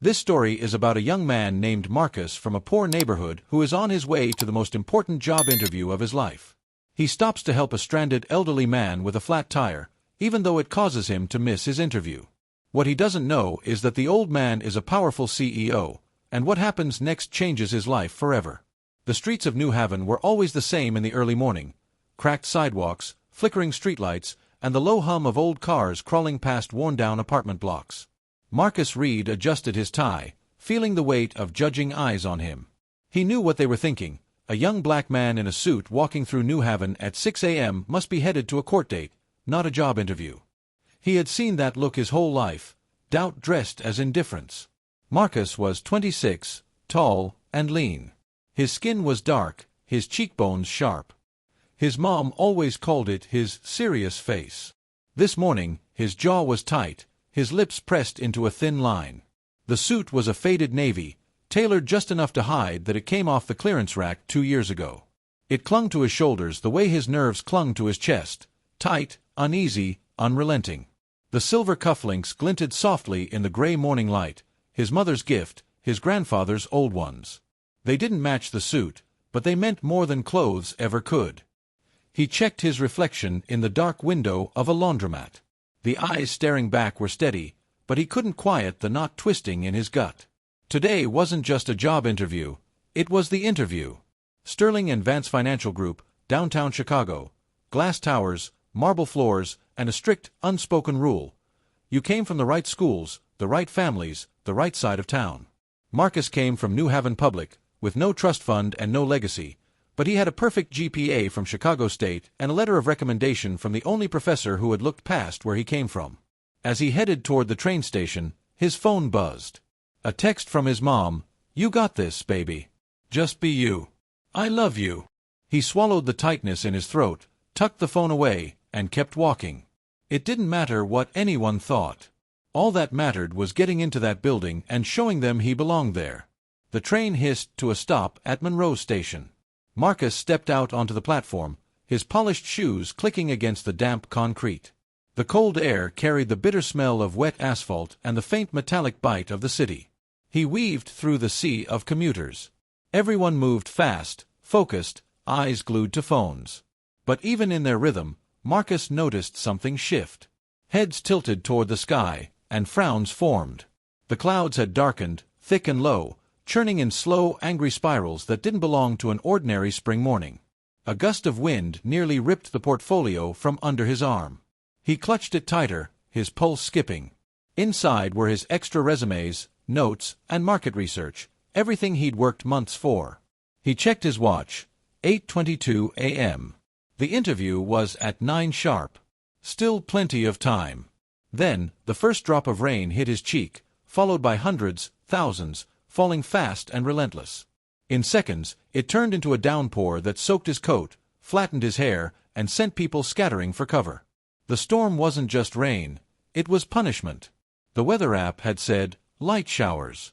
This story is about a young man named Marcus from a poor neighborhood who is on his way to the most important job interview of his life. He stops to help a stranded elderly man with a flat tire, even though it causes him to miss his interview. What he doesn't know is that the old man is a powerful CEO, and what happens next changes his life forever. The streets of New Haven were always the same in the early morning: cracked sidewalks, flickering streetlights, and the low hum of old cars crawling past worn-down apartment blocks. Marcus Reed adjusted his tie, feeling the weight of judging eyes on him. He knew what they were thinking. A young black man in a suit walking through New Haven at 6 a.m. must be headed to a court date, not a job interview. He had seen that look his whole life, doubt dressed as indifference. Marcus was 26, tall and lean. His skin was dark, his cheekbones sharp. His mom always called it his serious face. This morning, his jaw was tight, his lips pressed into a thin line. The suit was a faded navy, tailored just enough to hide that it came off the clearance rack 2 years ago. It clung to his shoulders the way his nerves clung to his chest, tight, uneasy, unrelenting. The silver cufflinks glinted softly in the gray morning light, his mother's gift, his grandfather's old ones. They didn't match the suit, but they meant more than clothes ever could. He checked his reflection in the dark window of a laundromat. The eyes staring back were steady, but he couldn't quiet the knot twisting in his gut. Today wasn't just a job interview, it was the interview. Sterling and Vance Financial Group, downtown Chicago. Glass towers, marble floors, and a strict, unspoken rule. You came from the right schools, the right families, the right side of town. Marcus came from New Haven Public, with no trust fund and no legacy, but he had a perfect GPA from Chicago State and a letter of recommendation from the only professor who had looked past where he came from. As he headed toward the train station, his phone buzzed. A text from his mom: "You got this, baby. Just be you. I love you." He swallowed the tightness in his throat, tucked the phone away, and kept walking. It didn't matter what anyone thought. All that mattered was getting into that building and showing them he belonged there. The train hissed to a stop at Monroe Station. Marcus stepped out onto the platform, his polished shoes clicking against the damp concrete. The cold air carried the bitter smell of wet asphalt and the faint metallic bite of the city. He weaved through the sea of commuters. Everyone moved fast, focused, eyes glued to phones. But even in their rhythm, Marcus noticed something shift. Heads tilted toward the sky, and frowns formed. The clouds had darkened, thick and low, churning in slow, angry spirals that didn't belong to an ordinary spring morning. A gust of wind nearly ripped the portfolio from under his arm. He clutched it tighter, his pulse skipping. Inside were his extra resumes, notes, and market research, everything he'd worked months for. He checked his watch. 8:22 a.m. The interview was at 9 sharp. Still plenty of time. Then, the first drop of rain hit his cheek, followed by hundreds, thousands, falling fast and relentless. In seconds, it turned into a downpour that soaked his coat, flattened his hair, and sent people scattering for cover. The storm wasn't just rain, it was punishment. The weather app had said, light showers.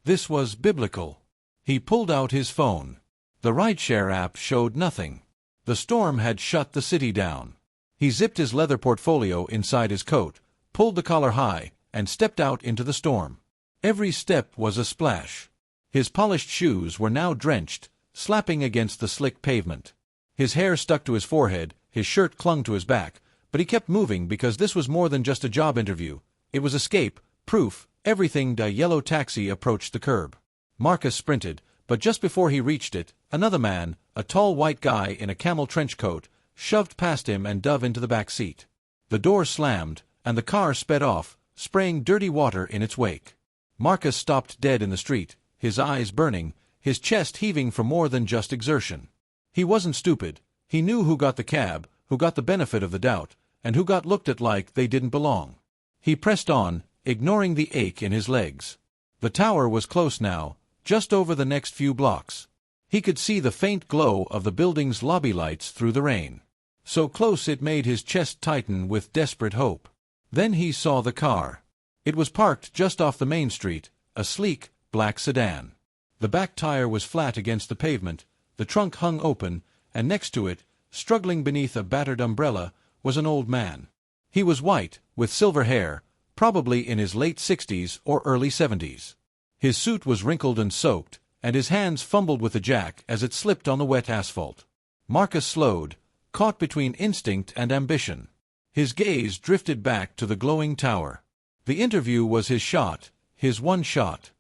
This was biblical. He pulled out his phone. The rideshare app showed nothing. The storm had shut the city down. He zipped his leather portfolio inside his coat, pulled the collar high, and stepped out into the storm. Every step was a splash. His polished shoes were now drenched, slapping against the slick pavement. His hair stuck to his forehead, his shirt clung to his back, but he kept moving because this was more than just a job interview. It was escape, proof, everything. The yellow taxi approached the curb. Marcus sprinted, but just before he reached it, another man, a tall white guy in a camel trench coat, shoved past him and dove into the back seat. The door slammed, and the car sped off, spraying dirty water in its wake. Marcus stopped dead in the street, his eyes burning, his chest heaving from more than just exertion. He wasn't stupid. He knew who got the cab, who got the benefit of the doubt, and who got looked at like they didn't belong. He pressed on, ignoring the ache in his legs. The tower was close now, just over the next few blocks. He could see the faint glow of the building's lobby lights through the rain. So close it made his chest tighten with desperate hope. Then he saw the car. It was parked just off the main street, a sleek, black sedan. The back tire was flat against the pavement, the trunk hung open, and next to it, struggling beneath a battered umbrella, was an old man. He was white, with silver hair, probably in his late 60s or early 70s. His suit was wrinkled and soaked, and his hands fumbled with the jack as it slipped on the wet asphalt. Marcus slowed, caught between instinct and ambition. His gaze drifted back to the glowing tower. The interview was his shot, his one shot.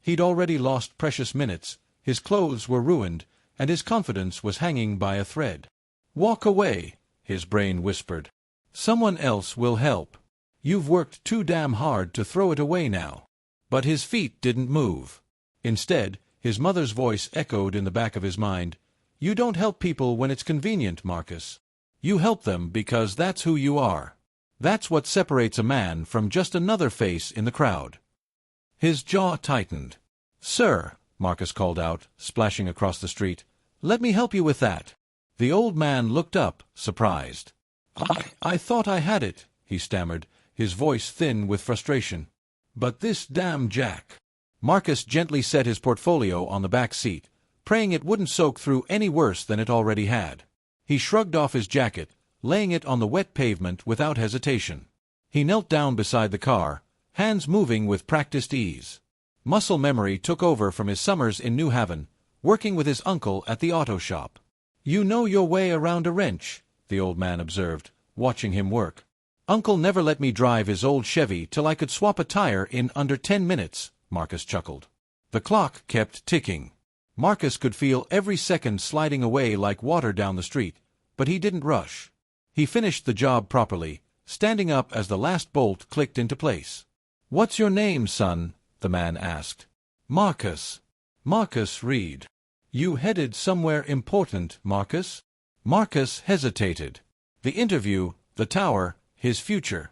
He'd already lost precious minutes, his clothes were ruined, and his confidence was hanging by a thread. "Walk away," his brain whispered. "Someone else will help. You've worked too damn hard to throw it away now." But his feet didn't move. Instead, his mother's voice echoed in the back of his mind. "You don't help people when it's convenient, Marcus. You help them because that's who you are. That's what separates a man from just another face in the crowd." His jaw tightened. "Sir," Marcus called out, splashing across the street, "let me help you with that." The old man looked up, surprised. I thought I had it," he stammered, his voice thin with frustration. "But this damn jack." Marcus gently set his portfolio on the back seat, praying it wouldn't soak through any worse than it already had. He shrugged off his jacket, laying it on the wet pavement without hesitation. He knelt down beside the car, hands moving with practiced ease. Muscle memory took over from his summers in New Haven, working with his uncle at the auto shop. "You know your way around a wrench," the old man observed, watching him work. "Uncle never let me drive his old Chevy till I could swap a tire in under 10 minutes, Marcus chuckled. The clock kept ticking. Marcus could feel every second sliding away like water down the street, but he didn't rush. He finished the job properly, standing up as the last bolt clicked into place. "What's your name, son?" the man asked. "Marcus. Marcus Reed." "You headed somewhere important, Marcus?" Marcus hesitated. The interview, the tower, his future.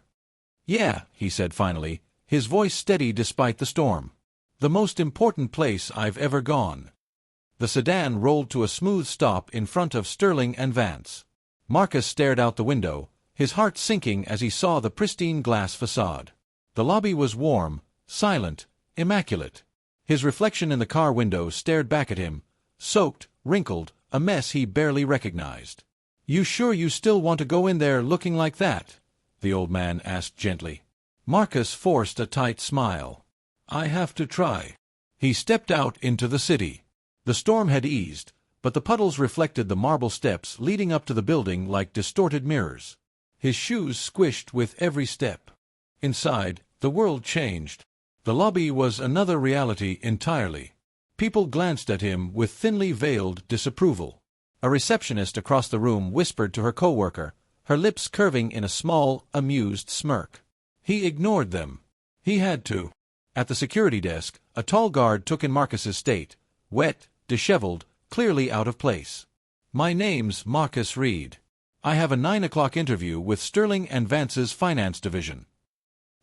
"Yeah," he said finally, his voice steady despite the storm. "The most important place I've ever gone." The sedan rolled to a smooth stop in front of Sterling and Vance. Marcus stared out the window, his heart sinking as he saw the pristine glass facade. The lobby was warm, silent, immaculate. His reflection in the car window stared back at him, soaked, wrinkled, a mess he barely recognized. "You sure you still want to go in there looking like that?" the old man asked gently. Marcus forced a tight smile. "I have to try." He stepped out into the city. The storm had eased, but the puddles reflected the marble steps leading up to the building like distorted mirrors. His shoes squished with every step. Inside, the world changed. The lobby was another reality entirely. People glanced at him with thinly veiled disapproval. A receptionist across the room whispered to her coworker, her lips curving in a small, amused smirk. He ignored them. He had to. At the security desk, a tall guard took in Marcus's state, wet, disheveled, clearly out of place. "My name's Marcus Reed. I have a 9 o'clock interview with Sterling and Vance's finance division.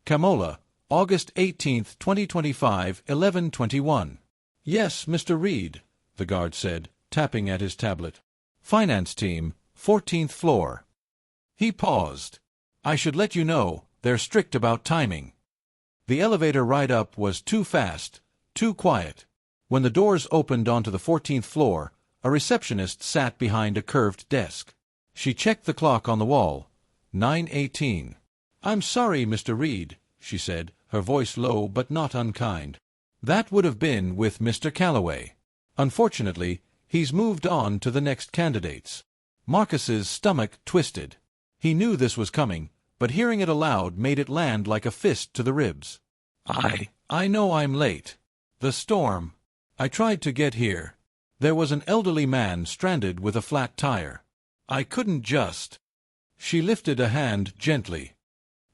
Camola, August 18, 2025, 11:21. "Yes, Mr. Reed," the guard said, tapping at his tablet. "Finance team, 14th floor." He paused. "I should let you know, they're strict about timing." The elevator ride up was too fast, too quiet. When the doors opened onto the 14th floor, a receptionist sat behind a curved desk. She checked the clock on the wall. 9:18. "I'm sorry, Mr. Reed," she said, her voice low but not unkind. "That would have been with Mr. Calloway. Unfortunately, he's moved on to the next candidates." Marcus's stomach twisted. He knew this was coming, but hearing it aloud made it land like a fist to the ribs. I know I'm late. The storm. I tried to get here. There was an elderly man stranded with a flat tire. I couldn't just." She lifted a hand gently.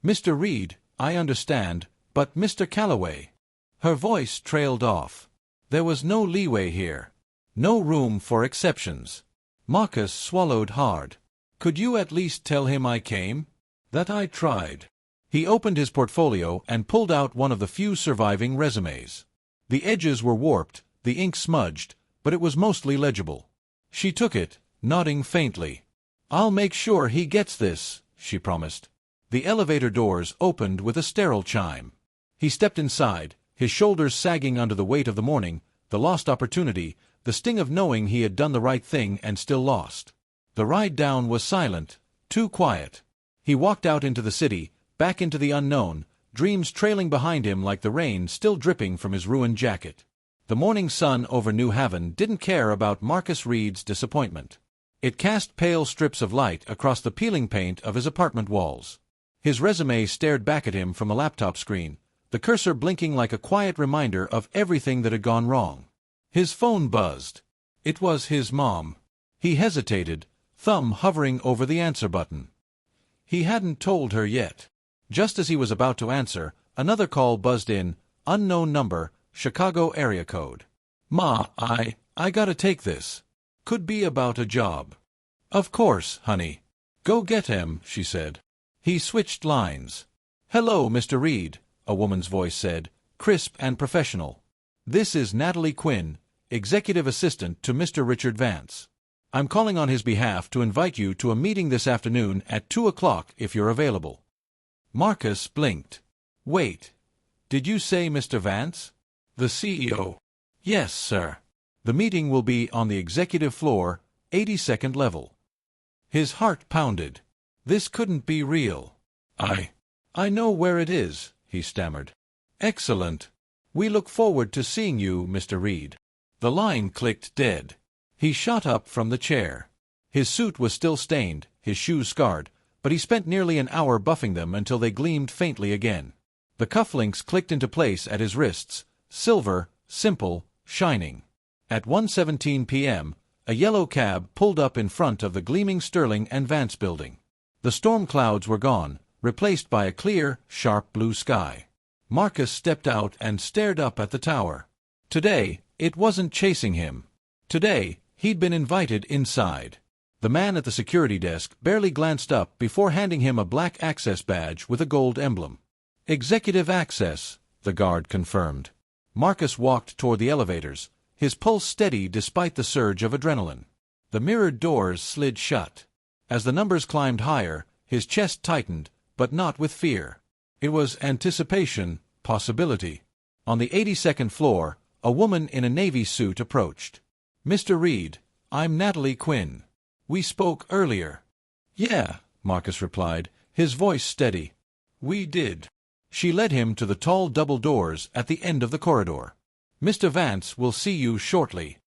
"Mr. Reed, I understand, but Mr. Calloway." Her voice trailed off. There was no leeway here. No room for exceptions. Marcus swallowed hard. "Could you at least tell him I came? That I tried." He opened his portfolio and pulled out one of the few surviving resumes. The edges were warped, the ink smudged, but it was mostly legible. She took it, nodding faintly. "I'll make sure he gets this," she promised. The elevator doors opened with a sterile chime. He stepped inside, his shoulders sagging under the weight of the morning, the lost opportunity, the sting of knowing he had done the right thing and still lost. The ride down was silent, too quiet. He walked out into the city, back into the unknown, dreams trailing behind him like the rain still dripping from his ruined jacket. The morning sun over New Haven didn't care about Marcus Reed's disappointment. It cast pale strips of light across the peeling paint of his apartment walls. His resume stared back at him from a laptop screen, the cursor blinking like a quiet reminder of everything that had gone wrong. His phone buzzed. It was his mom. He hesitated, thumb hovering over the answer button. He hadn't told her yet. Just as he was about to answer, another call buzzed in, unknown number, Chicago area code. "Ma, I gotta take this. Could be about a job." "Of course, honey. Go get him," she said. He switched lines. "Hello, Mr. Reed," a woman's voice said, crisp and professional. "This is Natalie Quinn, executive assistant to Mr. Richard Vance. I'm calling on his behalf to invite you to a meeting this afternoon at 2 o'clock if you're available." Marcus blinked. "Wait. Did you say Mr. Vance?" "The CEO." "Yes, sir. The meeting will be on the executive floor, 82nd level." His heart pounded. This couldn't be real. I know where it is," he stammered. "Excellent. We look forward to seeing you, Mr. Reed." The line clicked dead. He shot up from the chair. His suit was still stained, his shoes scarred, but he spent nearly an hour buffing them until they gleamed faintly again. The cufflinks clicked into place at his wrists, silver, simple, shining. At 1:17 p.m., a yellow cab pulled up in front of the gleaming Sterling and Vance building. The storm clouds were gone, replaced by a clear, sharp blue sky. Marcus stepped out and stared up at the tower. Today, it wasn't chasing him. Today, he'd been invited inside. The man at the security desk barely glanced up before handing him a black access badge with a gold emblem. "Executive access," the guard confirmed. Marcus walked toward the elevators, his pulse steady despite the surge of adrenaline. The mirrored doors slid shut. As the numbers climbed higher, his chest tightened, but not with fear. It was anticipation, possibility. On the 82nd floor, a woman in a navy suit approached. "Mr. Reed, I'm Natalie Quinn. We spoke earlier." "Yeah," Marcus replied, his voice steady. "We did." She led him to the tall double doors at the end of the corridor. "Mr. Vance will see you shortly."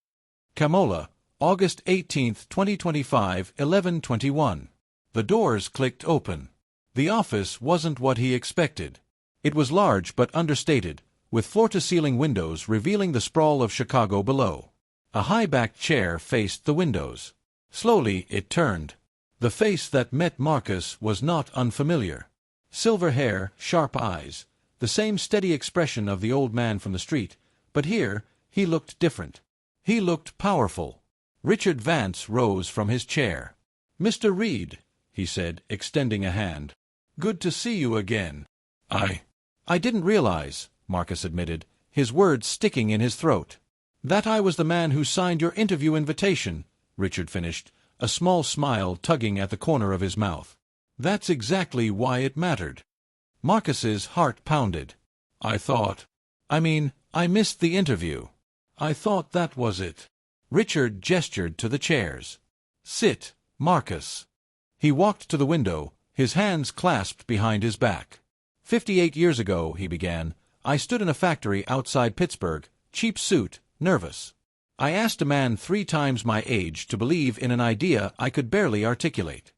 Kamola, August 18, 2025, 11:21. The doors clicked open. The office wasn't what he expected. It was large but understated, with floor-to-ceiling windows revealing the sprawl of Chicago below. A high-backed chair faced the windows. Slowly it turned. The face that met Marcus was not unfamiliar. Silver hair, sharp eyes, the same steady expression of the old man from the street, but here he looked different. He looked powerful. Richard Vance rose from his chair. "Mr. Reed," he said, extending a hand. "Good to see you again." I didn't realize," Marcus admitted, his words sticking in his throat. "That I was the man who signed your interview invitation," Richard finished, a small smile tugging at the corner of his mouth. "That's exactly why it mattered." Marcus's heart pounded. I missed the interview. I thought that was it." Richard gestured to the chairs. "Sit, Marcus." He walked to the window, his hands clasped behind his back. 58 years ago," he began, "I stood in a factory outside Pittsburgh, cheap suit, nervous. I asked a man 3 times my age to believe in an idea I could barely articulate.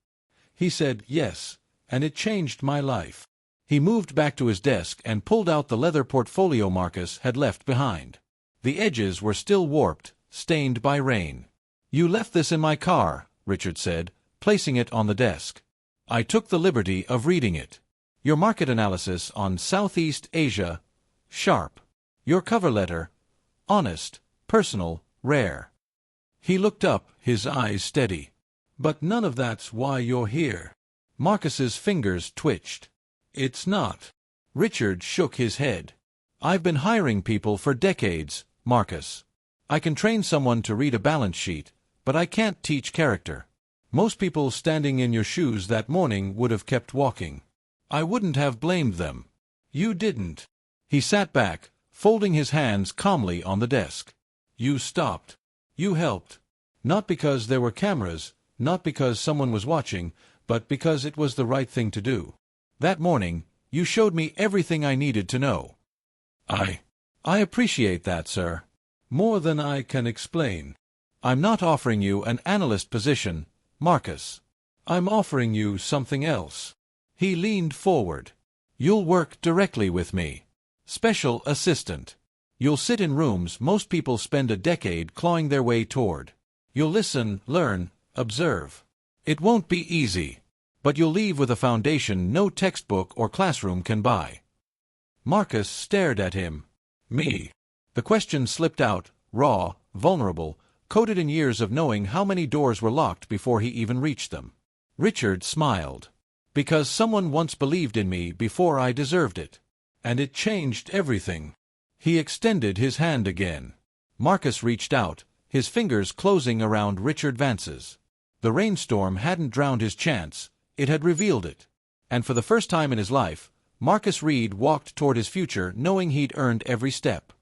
He said yes, and it changed my life." He moved back to his desk and pulled out the leather portfolio Marcus had left behind. The edges were still warped, stained by rain. "You left this in my car," Richard said, placing it on the desk. "I took the liberty of reading it. Your market analysis on Southeast Asia, sharp. Your cover letter, honest, personal, rare." He looked up, his eyes steady. "But none of that's why you're here." Marcus's fingers twitched. "It's not." Richard shook his head. "I've been hiring people for decades, Marcus. I can train someone to read a balance sheet, but I can't teach character. Most people standing in your shoes that morning would have kept walking. I wouldn't have blamed them. You didn't." He sat back, folding his hands calmly on the desk. "You stopped. You helped. Not because there were cameras, not because someone was watching, but because it was the right thing to do. That morning, You showed me everything I needed to know. I appreciate that, sir. More than I can explain. I'm not offering you an analyst position, Marcus. I'm offering you something else. He leaned forward. You'll work directly with me. Special assistant. You'll sit in rooms most people spend a decade clawing their way toward. You'll listen, learn, observe. It won't be easy, but you'll leave with a foundation no textbook or classroom can buy. Marcus stared at him. Me? The question slipped out, raw, vulnerable, coated in years of knowing how many doors were locked before he even reached them. Richard smiled. Because someone once believed in me before I deserved it. And it changed everything. He extended his hand again. Marcus reached out, his fingers closing around Richard Vance's. The rainstorm hadn't drowned his chance, it had revealed it. And for the first time in his life, Marcus Reed walked toward his future knowing he'd earned every step.